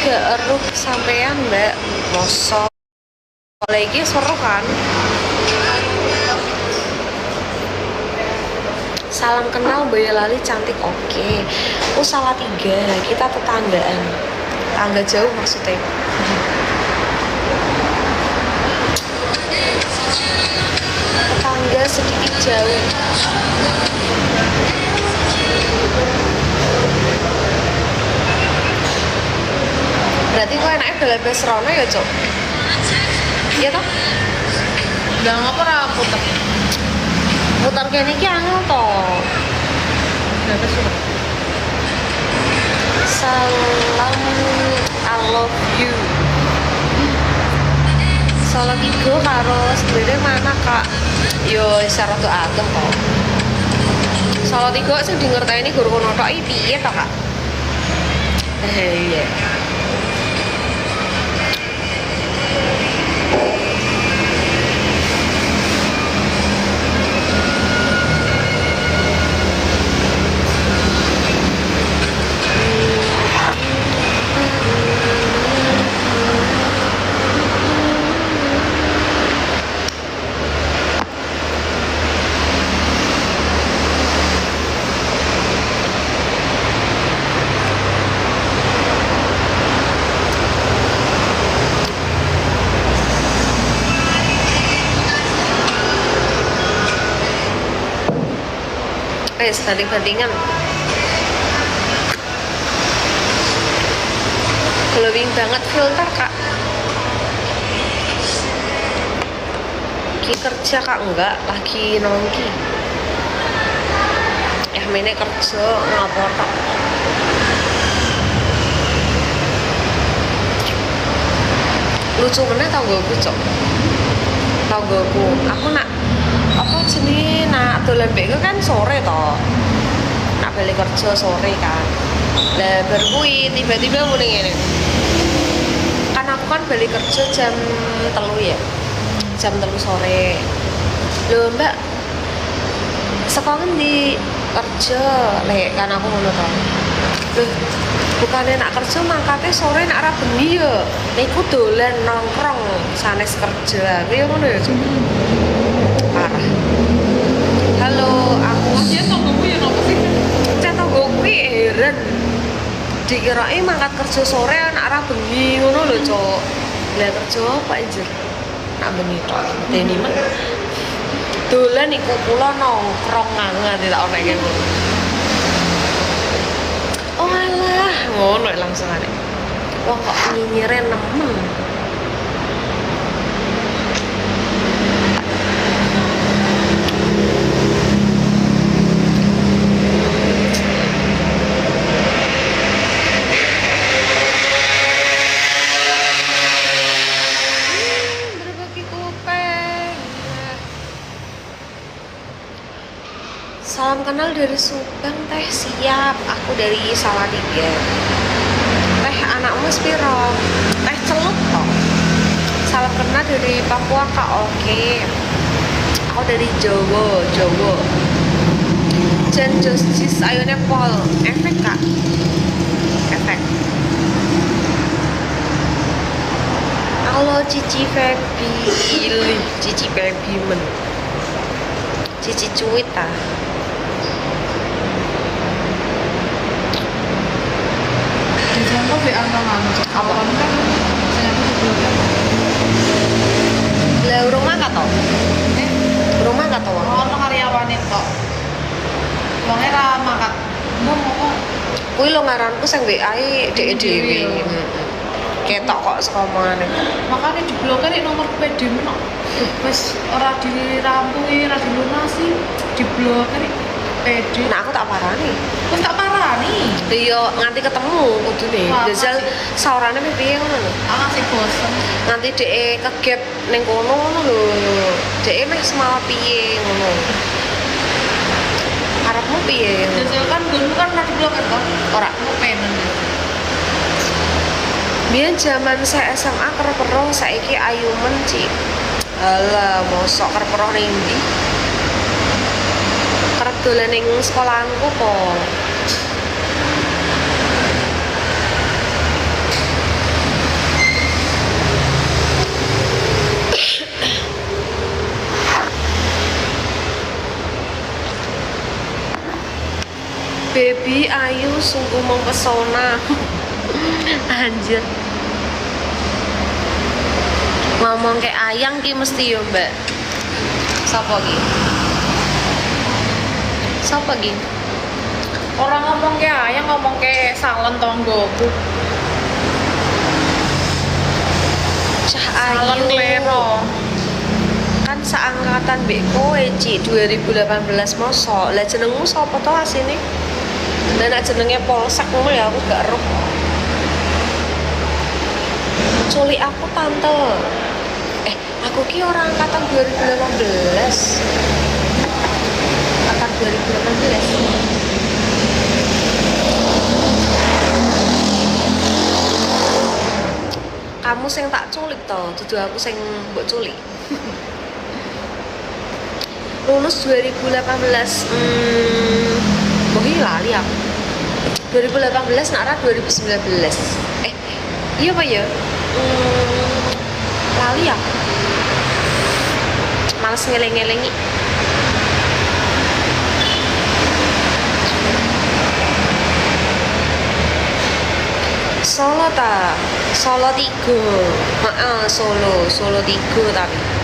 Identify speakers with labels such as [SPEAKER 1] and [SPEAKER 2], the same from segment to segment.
[SPEAKER 1] gak eruh sampean mbak mosok lagi seru kan. Salam kenal Boyolali cantik oke. Oh salah tiga, kita tetanggaan. Tangga jauh maksudnya. Tetangga sedikit jauh. Berarti kok enaknya bela-bela serono ya cok? Iya toh?
[SPEAKER 2] Udah ngapa ra puter?
[SPEAKER 1] Putar kene iki angel toh.
[SPEAKER 2] Berapa surat?
[SPEAKER 1] Salam I love you. Salah tiga karo sebenarnya mana kak? Yo secara tuh agak kok. Salah tiga sih dingerteni guru kono tok iki piye to kak? Iya. Banding-bandingan glowing banget filter kak. Ki kerja kak enggak lagi nongki mene kerja ngapor kak. Lucu meneh tau gue cok, tau gue aku nak apa jenis nak dolan bego kan sore toh, nak balik kerja sore kan. Lah berkui tiba-tiba mending ini kan aku kan balik kerja jam 3 ya, jam 3 sore. Loh mbak sekolah di kerja lek kan aku ngono toh. Loh bukannya nak kerja mangkatnya sore nak ra bengi ya niku dolan nongkrong sanes kerja piye ngono ya parah. Halo aku
[SPEAKER 2] Dia tonggomu ya nopo sih?
[SPEAKER 1] tonggo kuwi heran dikirain mangkat kerja sore nak ra bengi ngono lho cok. Lah kerja apa anjir nak bengi tok dene men dolan iku kula nongkrong ngangat tak ono kene. Oh alah ngono langsung ane. Wah kok nyinyire nemen. Berbagi kupeng. Salam kenal dari Subang teh siap. Aku dari Salatiga. Teh anakmu spiro. Teh celup toh. Salam kenal dari Papua kak oke. Aku dari Jawa. Jen Justice ayone Pol. Efek kak. Efek. Halo Cici Febi. Cici Febi men. Cici cuit ah.
[SPEAKER 2] Jangan kok be angka-angka cok. Awan kan saya aku diblokir.
[SPEAKER 1] Lah rumah gak tau? Rumah gak tau?
[SPEAKER 2] Ono karyawane kok. Wonge ra mangkat. Mau
[SPEAKER 1] Kuwi lo ngaranku sing WA-e dhewe. Ketok kok saka omongane.
[SPEAKER 2] makanya diblokir nek nomor PD menok. Wis ora dirampungi, ora dilunasi, diblokir PD.
[SPEAKER 1] Nah aku tak parani.
[SPEAKER 2] Wis tak parani.
[SPEAKER 1] Iya nganti ketemu kudune.
[SPEAKER 2] Wah,
[SPEAKER 1] Jajal
[SPEAKER 2] masih.
[SPEAKER 1] saurane piye ngono lho.
[SPEAKER 2] Ah sih bosen.
[SPEAKER 1] Nganti dhek kegap ning kono ngono lho. Dhek meh semawa piye ngono. Karepmu piye?
[SPEAKER 2] Jajal kan dulu kan ora diblokir toh.
[SPEAKER 1] Ora.
[SPEAKER 2] Mau penen.
[SPEAKER 1] Biyen zaman saya SMA kerep-kerep saiki ayu men Cik. Alah, mosok kerep-kerep ning ndi? Kerep dolan ning sekolahanku kok. baby ayu sungguh mempesona. Anjir. Ngomong kayak ayang ki mesti yo, Mbak. Sapa ki? Sapa ki?
[SPEAKER 2] Orang ngomong kayak ayang, ngomong kayak salon tonggoku.
[SPEAKER 1] Cah
[SPEAKER 2] Salon
[SPEAKER 1] ayu.
[SPEAKER 2] Lero.
[SPEAKER 1] Kan seangkatan mbek kowe, Ci, 2018 mosok. Lah jenengmu sapa to asine? Lah nek jenenge Polsek ngono ya aku gak eruh. Culik aku tante. Aku ki orang angkatan 2018. Angkatan 2018. Kamu sing tak culik to, dudu aku sing mbok culik. Lulus 2018. Bohi lali aku. 2018 nak 2019. Iya apa ya? Lali aku. Males ngeleng-ngelengi. Solo ta? Solo 3. Solo 3 tapi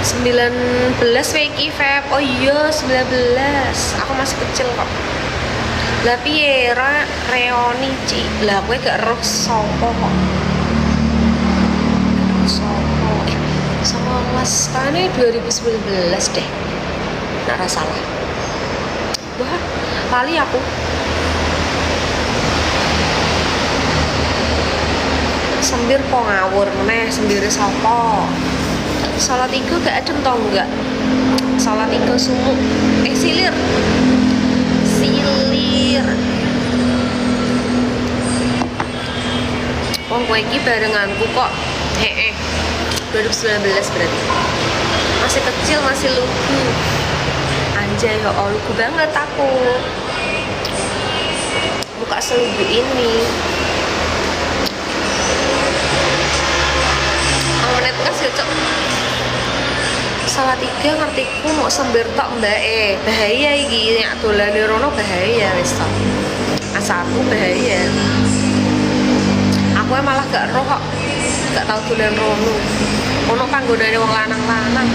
[SPEAKER 1] 19 Weki Feb. Oh iya 19. Aku masih kecil kok. Lah piye reoni Ci? Lah kowe gak eruh sapa kok. Sapa? 19 tahunnya 2019 deh. Nggak salah. Wah, lali aku. Sembir po ngawur meneh, sembire sapa? Salat 3 gak adem tau enggak? Salat 3 sumuk. Silir. Silir. Wong kowe iki barenganku kok. 2019 berarti. Masih kecil, masih lugu. Anjay, oh lugu banget aku. Buka selugu ini. Menit kas ya cok. Salah 3 ngertiku mau sembir tok mbake. Bahaya iki nek dolane rono bahaya wis to. Asaku bahaya. Aku malah gak roh kok. Gak tau dolan rono. Ono panggonane wong lanang-lanang.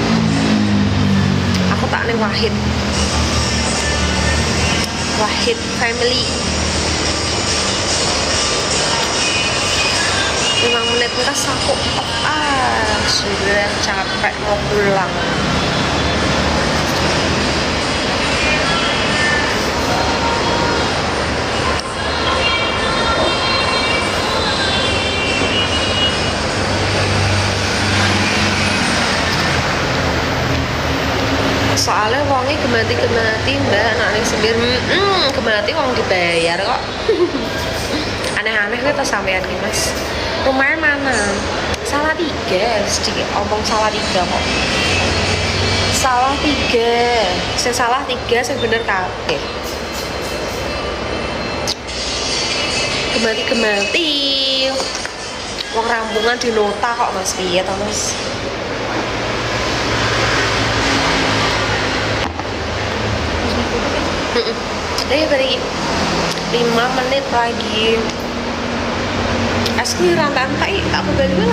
[SPEAKER 1] Aku tak ning Wahid. Wahid family. 5 menit ngeras aku sudah capek mau pulang. Soalnya wongnya gemati-gemati mbak, anak ning sembir gemati wong dibayar kok. Aneh-aneh kita sampean ki mas. Rumahnya mana? Salah 3, sedikit omong salah 3 kok. Salah 3, saya salah 3, saya bener kabeh. Gemati-gemati. Wong rampungan di nota kok mas, piye to mas? Balik 5 menit lagi. Esku rantai tak aku balik lah.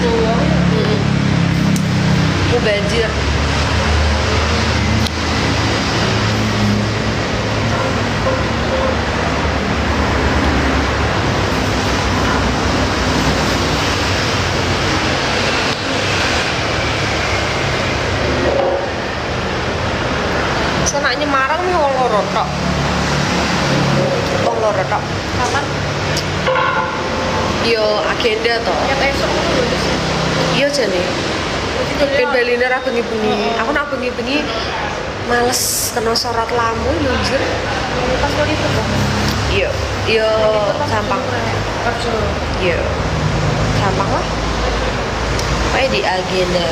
[SPEAKER 1] Aku banjir. Senaknya marang nih wong loro tok. Wong loro tok.
[SPEAKER 2] Kapan?
[SPEAKER 1] Yo agenda toh.
[SPEAKER 2] Ya esok ngono lho.
[SPEAKER 1] Iya jane. Ben baline ra bengi-bengi. Aku nak bengi-bengi males kena sorot lampu njur.
[SPEAKER 2] Pas lo itu kok.
[SPEAKER 1] Iya, iya gampang.
[SPEAKER 2] Kerja.
[SPEAKER 1] Iya. Gampang lah. Kayak di agenda.